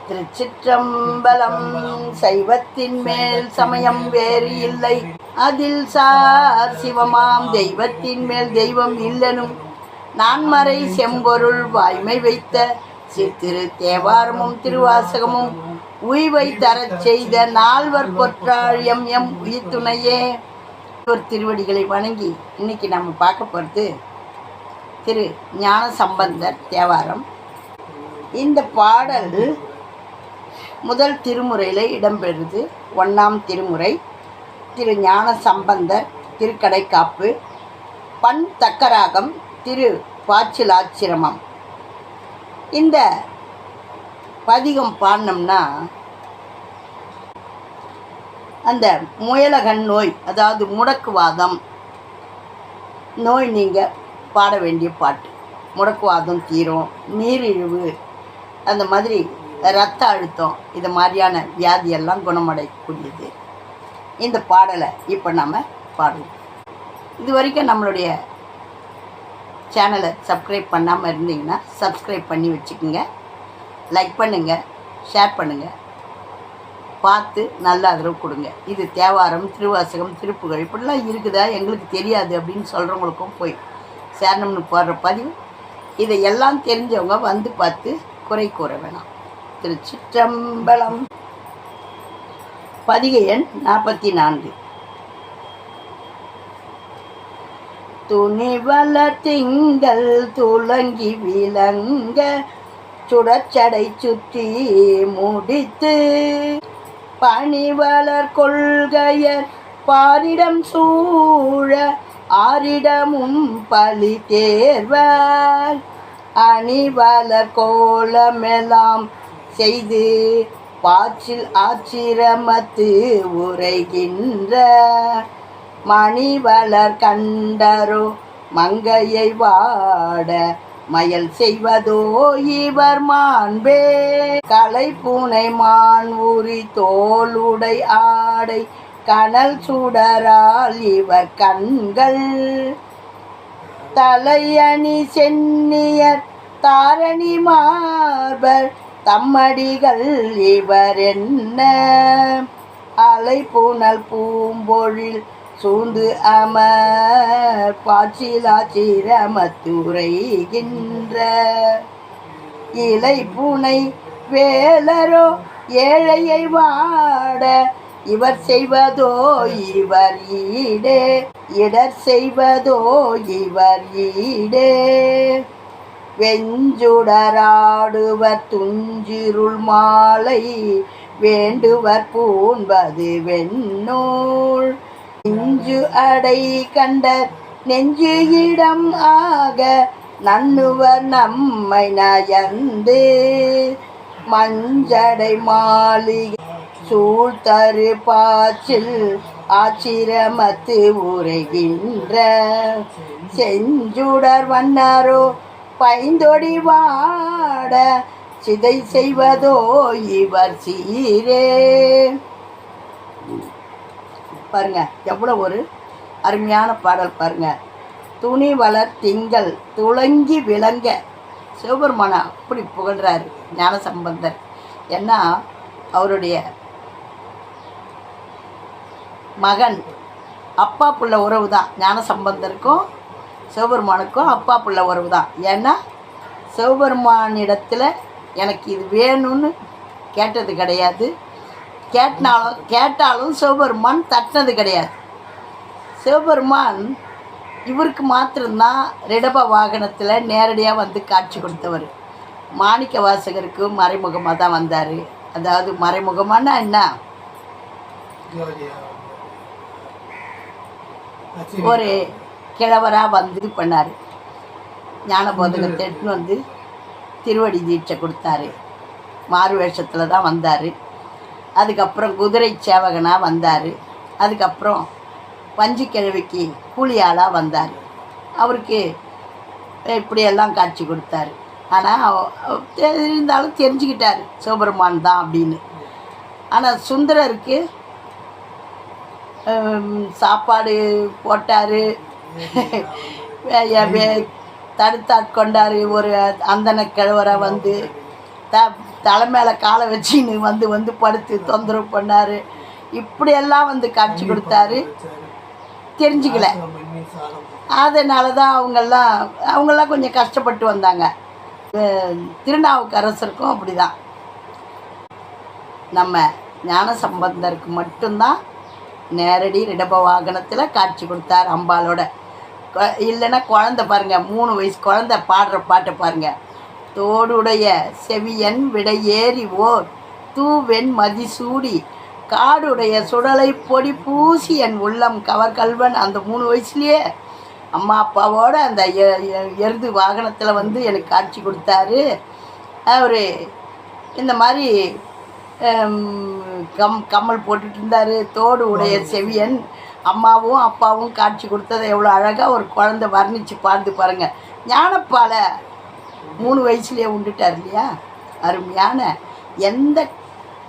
திருச்சிற்றம்பலம். சைவத்தின் மேல் சமயம் வேறு இல்லை, அதில் சார் சிவமாம் தெய்வத்தின் மேல் தெய்வம் இல்லனும் நான்மறை செம்பொருள் வாய்மை வைத்த சித்திரு தேவாரமும் திருவாசகமும் உய்வை தரச் செய்த நால்வர் பொற்றாள் எம் எம் உயிர் துணையே. ஒரு திருவடிகளை வணங்கி இன்னைக்கு நம்ம பார்க்க போகிறது திரு ஞான சம்பந்தர் தேவாரம். இந்த பாடல் முதல் திருமுறையில் இடம்பெறுது. 1ஆம் திருமுறை, திரு ஞான சம்பந்தர் திருக்கடைக்காப்பு. பண் தக்கராகம், திரு பாச்சிலாச்சிரமம். இந்த பதிகம் பாடினோம்னா அந்த முயலகன் நோய், அதாவது முடக்குவாதம் நோய் நீங்கள் பாட வேண்டிய பாட்டு. முடக்குவாதம் தீரும், நீரிழிவு, அந்த மாதிரி இரத்த அழுத்தம், இது மாதிரியான வியாதியெல்லாம் குணமடையக்கூடியது. இந்த பாடலை இப்போ நம்ம பாடுவோம். இது வரைக்கும் நம்மளுடைய சேனலை சப்ஸ்கிரைப் பண்ணாமல் இருந்தீங்கன்னா சப்ஸ்கிரைப் பண்ணி வச்சுக்கோங்க. லைக் பண்ணுங்கள், ஷேர் பண்ணுங்கள், பார்த்து நல்ல ஆதரவு கொடுங்க. இது தேவாரம், திருவாசகம், திருப்புகழ் இப்படிலாம் இருக்குதா எங்களுக்கு தெரியாது அப்படின்னு சொல்கிறவங்களுக்கும் போய் சேரணும்னு போடுற பதிவு. இதை எல்லாம் தெரிஞ்சவங்க வந்து பார்த்து குறை கூற வேணாம். திருச்சிற்றம்பலம். பதிகை எண் 44. துணிவல திங்கள் துலங்கி விளங்க சுடச்சடை சுற்றி முடித்து பணிவளர் கொள்கையர் பாரிடம் சூழ ஆரிடமும் பலி தேர்வர் அணிவளர் கோலமெல்லாம் செய்து பாச்சில் ஆச்சிரமத்து உரைகின்ற மணிவளர் கண்டரோ மங்கையை வாட மயல் செய்வதோ இவர் மாண்பே கலைப்பூனை மான் உரி தோளுடை ஆடை கனல் சுடரால் இவர் கண்கள் தலையணி சென்னியர் தாரணி மார்பர் தம்மடிகள் இவர் என்ன அலைப்புனல் பூம்பொழில் சூந்து அமர் பாச்சிலாச்சிரமத்துரைகின்ற இலை பூனை வேலரோ ஏழையை வாட இவர் செய்வதோ இவர் ஈடே இடர் செய்வதோ இவர் ஈடே வெஞ்சுடராடுவர் துஞ்சிருள் மாலை வேண்டுவர் பூண்பது வெண்ணூல் நெஞ்சு அடை கண்டர் நெஞ்சு இடம் ஆக நன்னுவர் நம்மை நயந்து மஞ்சடை மாளிகை சூழ்தரு பாச்சில் ஆச்சிரமத்து உரைகின்ற செஞ்சுடர் வண்ணரோ பைந்தொடி வாட சிதை செய்வதோ இவர் சீரே. பாருங்க எவ்வளோ ஒரு அருமையான பாடல் பாருங்க. துணி வளர் திங்கள் துளங்கி விளங்க சிவபெருமான அப்படி புகழ்கிறாரு ஞானசம்பந்தர். ஏன்னா அவருடைய மகன் அப்பா புள்ள உறவு தான். ஞானசம்பந்தருக்கும் சிவபெருமானுக்கும் அப்பா புள்ள உறவு தான். ஏன்னா சிவபெருமானிடத்தில் எனக்கு இது வேணும்னு கேட்டது கிடையாது, கேட்டாலும் சிவபெருமான் தட்டினது கிடையாது. சிவபெருமான் இவருக்கு மாத்திரம்தான் ரிடப வாகனத்தில் நேரடியாக வந்து காட்சி கொடுத்தவர். மாணிக்க வாசகருக்கு மறைமுகமாக தான் வந்தார். அதாவது மறைமுகமான என்ன, ஒரு கிழவராக வந்து இது பண்ணார். ஞான போதகத்தை எடுத்துன்னு வந்து திருவடி தீட்சை கொடுத்தாரு. மாறு வேஷத்தில் தான் வந்தார். அதுக்கப்புறம் குதிரை சேவகனாக வந்தார். அதுக்கப்புறம் பஞ்சுக்கிழவிக்கு கூலியாளாக வந்தார். அவருக்கு இப்படியெல்லாம் காட்சி கொடுத்தாரு. ஆனால் இருந்தாலும் தெரிஞ்சுக்கிட்டார் சிவபெருமான் தான் அப்படின்னு. ஆனால் சுந்தரருக்கு சாப்பாடு போட்டார், தடுத்தாட்கொண்டார். ஒரு அந்தன கிழவரை வந்து தலை மேலே காலை வச்சின்னு வந்து படுத்து தொந்தரவு பண்ணார். இப்படியெல்லாம் வந்து காட்சி கொடுத்தாரு. தெரிஞ்சுக்கல. அதனால தான் அவங்கெல்லாம் கொஞ்சம் கஷ்டப்பட்டு வந்தாங்க. திருநாவுக்கரசருக்கும் அப்படி தான். நம்ம ஞானசம்பந்தருக்கு மட்டும்தான் நேரடி ரிடப வாகனத்தில் காட்சி கொடுத்தார் அம்பாலோட. இல்லைன்னா குழந்த பாருங்கள், 3 வயசு குழந்த பாடுற பாட்டை பாருங்கள். தோடுடைய செவியன் விடையேறி ஓர் தூவெண் மதிசூடி காடுடைய சுடலை பொடி பூசி என் உள்ளம் கவர்கல்வன். அந்த 3 வயசுலேயே அம்மா அப்பாவோட அந்த எருது வாகனத்தில் வந்து எனக்கு காட்சி கொடுத்தாரு. அவர் இந்த மாதிரி கம்மல் போட்டுட்டு இருந்தார். தோடு உடைய செவியன் அம்மாவும் அப்பாவும் காட்சி கொடுத்ததை எவ்வளோ அழகாக ஒரு குழந்தை வர்ணித்து பார்த்து பாருங்கள். ஞானப்பாலை 3 வயசுலேயே உண்டுட்டார் இல்லையா? அருமையான எந்த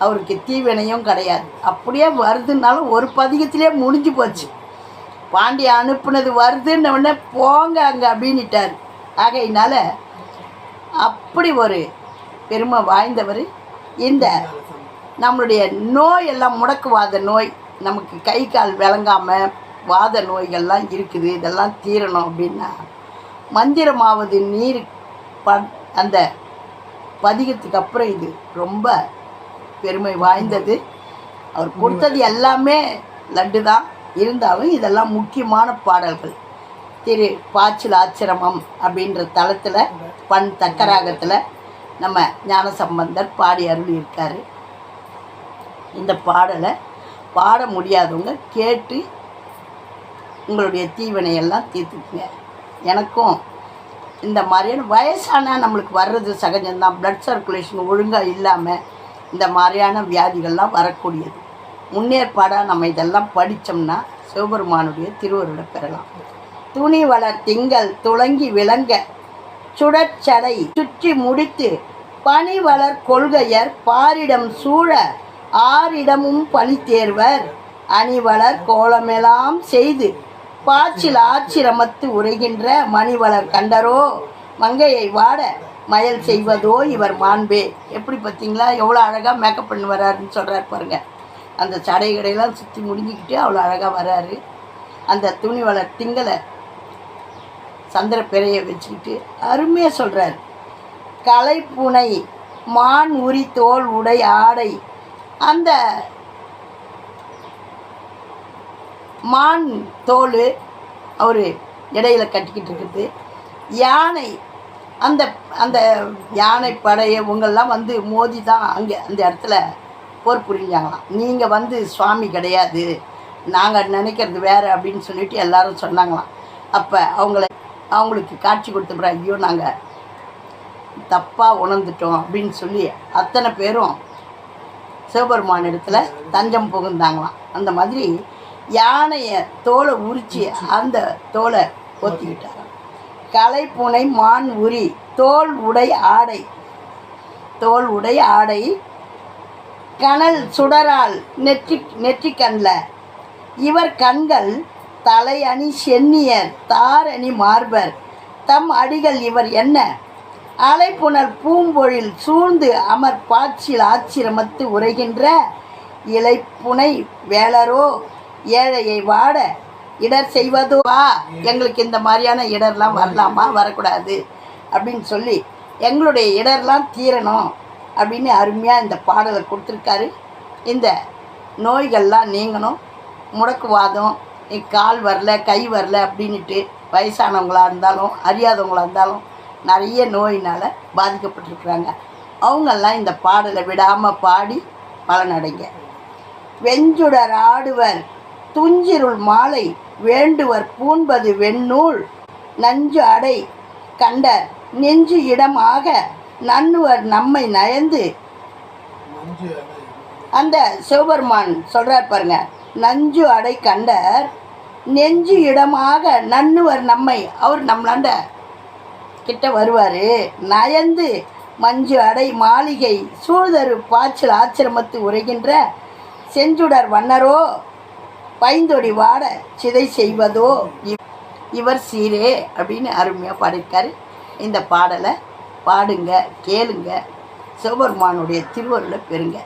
அவருக்கு தீவினையும் கிடையாது. அப்படியே வருதுன்னாலும் ஒரு பதிகத்திலே முடிஞ்சு போச்சு. பாண்டிய அனுப்புனது வருதுன்னு உடனே போங்க அங்கே அப்படின்ட்டார். ஆகையினால அப்படி ஒரு பெருமை வாய்ந்தவர். இந்த நம்மளுடைய நோய் எல்லாம் முடக்குவாத நோய், நமக்கு கை கால் விளங்காமல் வாத நோய்கள்லாம் இருக்குது, இதெல்லாம் தீரணும் அப்படின்னா மந்திரமாவது நீர் அந்த பதிகத்துக்கு அப்புறம் இது ரொம்ப பெருமை வாய்ந்தது. அவர் கொடுத்தது எல்லாமே லட்டு தான். இருந்தாலும் இதெல்லாம் முக்கியமான பாடல்கள். திரு பாச்சில் ஆச்சிரமம் அப்படின்ற தளத்தில் தக்கராகத்தில் நம்ம ஞானசம்பந்தர் பாடி அருள் இருக்கார். இந்த பாடலை பாட முடியாதவங்க கேட்டு உங்களுடைய தீவினையெல்லாம் தீர்த்துக்குங்க. எனக்கும் இந்த மாதிரியான வயசானால் நம்மளுக்கு வர்றது சகஜம்தான். ப்ளட் சர்க்குலேஷன் ஒழுங்காக இல்லாமல் இந்த மாதிரியான வியாதிகள்லாம் வரக்கூடியது. முன்னேற்பாடாக நம்ம இதெல்லாம் படித்தோம்னா சிவபெருமானுடைய திருவருளை பெறலாம். துணி வளர் திங்கள் துளங்கி விளங்க சுடற்சடை சுற்றி முடித்து பனி வளர் கொள்கையர் பாரிடம் சூழ ஆரிடமும் பழி தேர்வர் அணிவளர் கோலமெல்லாம் செய்து பாச்சில் ஆச்சிரமத்து உரைகின்ற மணிவளர் கண்டரோ மங்கையை வாட மயல் செய்வதோ இவர் மாண்பே. எப்படி பார்த்தீங்களா? எவ்வளோ அழகாக மேக்கப் பண்ணி வர்றாருன்னு சொல்கிறார் பாருங்கள். அந்த சடை கடையெல்லாம் சுற்றி முடிஞ்சிக்கிட்டு அவ்வளோ அழகாக வர்றாரு. அந்த துணி வளர் திங்களை சந்திர பிறையை வச்சுக்கிட்டு அருமையாக சொல்கிறார். கலைப்புனை மான் உரி தோல் உடை ஆடை, அந்த மான் தோல் அவர் இடையில கட்டிக்கிட்டு இருக்குது. யானை, அந்த அந்த யானை படையை இவங்கெல்லாம் வந்து மோதி தான் அங்கே அந்த இடத்துல போர் புரிஞ்சாங்களாம். நீங்கள் வந்து சுவாமி கிடையாது, நாங்கள் நினைக்கிறது வேறு அப்படின்னு சொல்லிட்டு எல்லாரும் சொன்னாங்களாம். அப்போ அவங்களுக்கு காட்சி கொடுத்துப்புற, ஐயோ நாங்கள் தப்பாக உணர்ந்துட்டோம் அப்படின்னு சொல்லி அத்தனை பேரும் சிவபெருமான இடத்துல தஞ்சம் புகுந்தாங்களாம். அந்த மாதிரி யானையை தோலை உரித்து அந்த தோலை ஒத்திக்கிட்டாங்க. கலைப்புனை மான் உரி தோல் உடை ஆடை, தோல் உடை ஆடை கனல் சுடரால் நெற்றி கண்ணில் இவர் கண்கள் தலை அணி சென்னியர் தார் அணி மார்பர் தம் அடிகள் இவர் என்ன அலைப்புணர் பூம்பொழில் சூழ்ந்து அமர் பாச்சில் ஆச்சிரமத்து உரைகின்ற இலைப்புனை வேளரோ ஏழையை வாட இடர் செய்வதோவா. எங்களுக்கு இந்த மாதிரியான இடர்லாம் வரலாமா, வரக்கூடாது அப்படின்னு சொல்லி எங்களுடைய இடர்லாம் தீரணும் அப்படின்னு அருமையாக இந்த பாடலை கொடுத்துருக்காரு. இந்த நோய்கள்லாம் நீங்கணும். முடக்குவாதம், கால் வரல கை வரல அப்படின்ட்டு வயசானவங்களாக இருந்தாலும் அறியாதவங்களாக இருந்தாலும் நிறைய நோயினால் பாதிக்கப்பட்டிருக்கிறாங்க. அவங்கெல்லாம் இந்த பாடலை விடாமல் பாடி பலனடைங்க. வெஞ்சுடர் ஆடுவர் துஞ்சிருள் மாலை வேண்டுவர் பூண்பது வெண்ணூல் நஞ்சு அடை கண்டர் நெஞ்சு இடமாக நன்னுவர் நம்மை நயந்து. அந்த சிவபெருமான் சொல்கிறார் பாருங்க, நஞ்சு அடை கண்டர் நெஞ்சு இடமாக நன்னுவர் நம்மை. அவர் நம்மளாண்ட கிட்ட வருவார். நயந்து மஞ்சு அடை மாளிகை சூழ்தரு பாய்ச்சல் ஆச்சிரமத்து உரைகின்ற செஞ்சுடர் வண்ணரோ பைந்தொடி வாட சிதை செய்வதோ இவர் சீரே அப்படின்னு அருமையாக பாடியிருக்காரு. இந்த பாடலை பாடுங்க, கேளுங்க, சிவபெருமானுடைய திருவருளை பெறுங்க.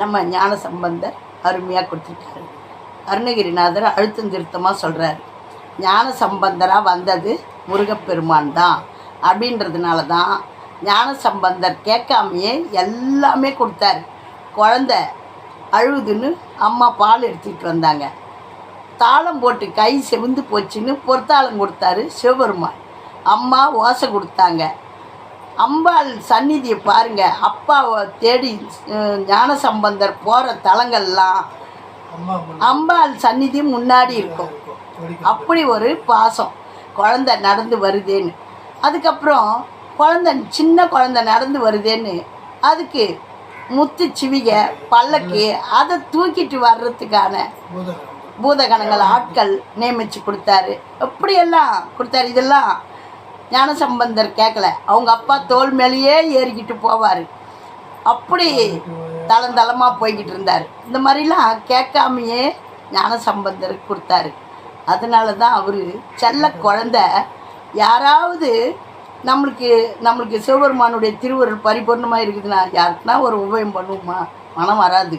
நம்ம ஞான சம்பந்தர் அருமையாக கொடுத்துருக்காரு. அருணகிரிநாதர் அழுத்தம் திருத்தமாக சொல்கிறார், ஞான சம்பந்தராக வந்தது முருகப்பெருமான் தான். அப்படின்றதுனால தான் ஞான சம்பந்தர் கேட்காமையே எல்லாமே கொடுத்தாரு. குழந்த அழுதுன்னு அம்மா பால் எடுத்துக்கிட்டு வந்தாங்க. தாளம் போட்டு கை செவிந்து போச்சுன்னு பொற்தாளம் கொடுத்தாரு சிவபெருமான். அம்மா ஓசை கொடுத்தாங்க. அம்பாள் சந்நிதியை பாருங்கள், அப்பாவை தேடி ஞான சம்பந்தர் போகிற தலங்கள்லாம் அம்பாள் சந்நிதி முன்னாடி இருக்கும். அப்படி ஒரு பாசம் குழந்தை நடந்து வருதேன்னு. அதுக்கப்புறம் சின்ன குழந்தை நடந்து வருதேன்னு அதுக்கு முத்து சிவிகை பல்லக்கு அதை தூக்கிட்டு வர்றதுக்கான பூதகணங்கள் ஆட்கள் நியமித்து கொடுத்தாரு. எப்படியெல்லாம் கொடுத்தாரு. இதெல்லாம் ஞானசம்பந்தர் கேட்கல. அவங்க அப்பா தோல் மேலேயே ஏறிக்கிட்டு போவார். அப்படி தளமாக போய்கிட்டு இருந்தார். இந்த மாதிரிலாம் கேட்காமையே ஞானசம்பந்தருக்கு கொடுத்தாரு. அதனால தான் அவர் செல்ல குழந்த யாராவது நம்மளுக்கு சிவபெருமானுடைய திருவருள் பரிபூர்ணமாக இருக்குதுன்னா யாருக்குன்னா ஒரு உபயம் பண்ணுவோமா? மனம் வராது.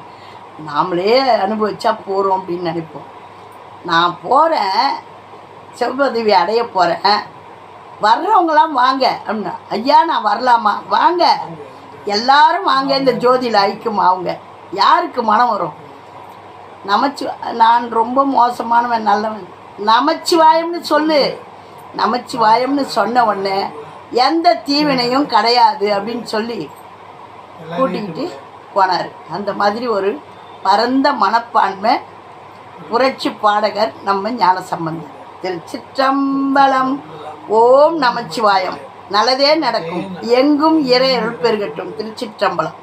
நாமளே அனுபவிச்சா போகிறோம் அப்படின்னு நினைப்போம். நான் போகிறேன், சிவபதவி அடைய போகிறேன், வர்றவங்களாம் வாங்க அப்படின்னா, ஐயா நான் வரலாமா? வாங்க, எல்லாரும் வாங்க, இந்த ஜோதியில் ஐக்கியமா. அவங்க யாருக்கு மனம் வரும்? நான் ரொம்ப மோசமானவன், நல்லவன், நமச்சிவாயம்னு சொல்லு. நமச்சிவாயம்னு சொன்ன உடனே எந்த தீவினையும் கிடையாது அப்படின்னு சொல்லி கூட்டிக்கிட்டு போனார். அந்த மாதிரி ஒரு பரந்த மனப்பான்மை புரட்சி பாடகர் நம்ம ஞானசம்பந்தர். திருச்சிற்றம்பலம். ஓம் நமச்சிவாயம். நல்லதே நடக்கும். எங்கும் இறை அருள் பெருகட்டும். திருச்சிற்றம்பலம்.